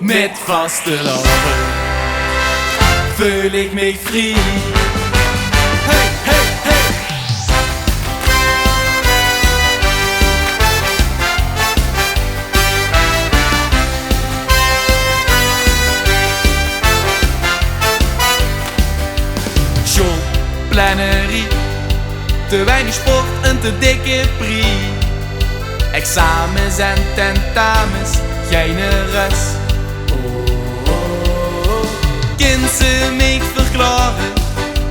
Mit Fastelavond fühl ich mich frei. Hey, hey, hey! Schoolplannerie, te weinig sport en te dikke prie. Examens en tentamens, geen rust. Kind ze mij verklaren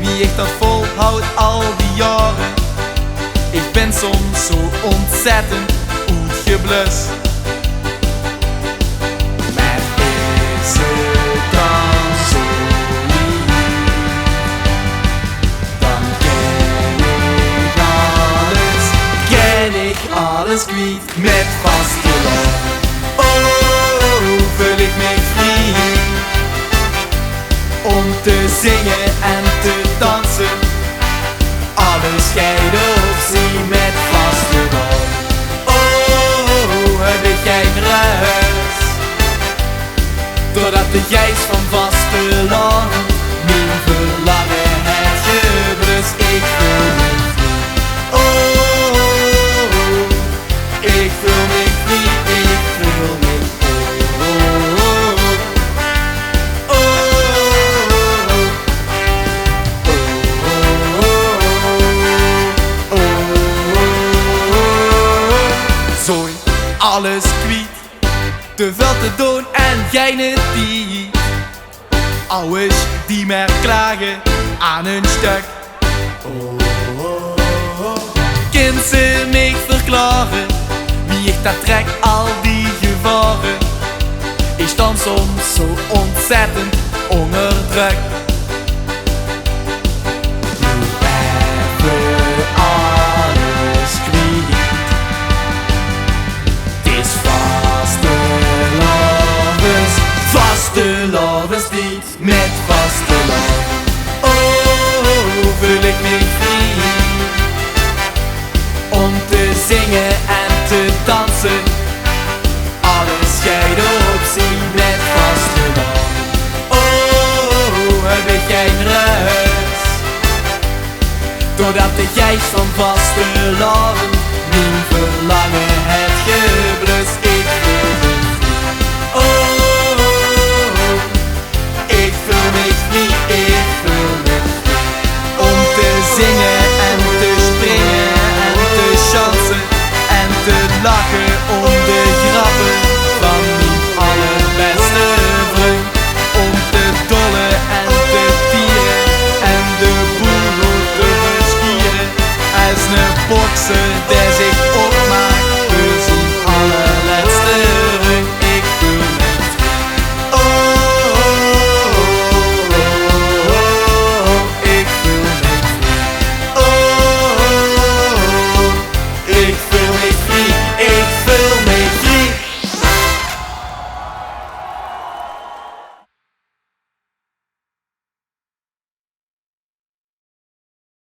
wie ik dat volhoud al die jaren. Ik ben soms zo ontzettend uitgeblust. Maar is het dan zo lief? Dan ken ik alles kwijt met vasteland. Oh, vul ik mij vrij om te zingen en te dansen. Alles scheiden op zee met vasteland. Oh, heb ik geen rust, doordat de gijs van vasteland mijn verlangen heeft geblust. Ik voel me vrij. Oh, ik voel me vrij, ik voel me alles kwijt, te veel te doen en geen tijd. Ouders die maar klagen aan hun stuk. Kind ze mij verklaren wie ik dat trek al die gevaren. Ik stand soms zo ontzettend onder druk. Vastelavondstijd met vasteland. Oh, vul ik mij vrij om te zingen en te dansen. Alles scheiden op zee met vasteland. Oh, heb ik geen rust, doordat de gijs van vasteland mijn verlangen heeft geblust. Ik voel me vrij. Oh, lachen om de grappen van mijn allerbeste vriend. Om te dollen en te vieren en de boel te beskieren. Als een bokser die zich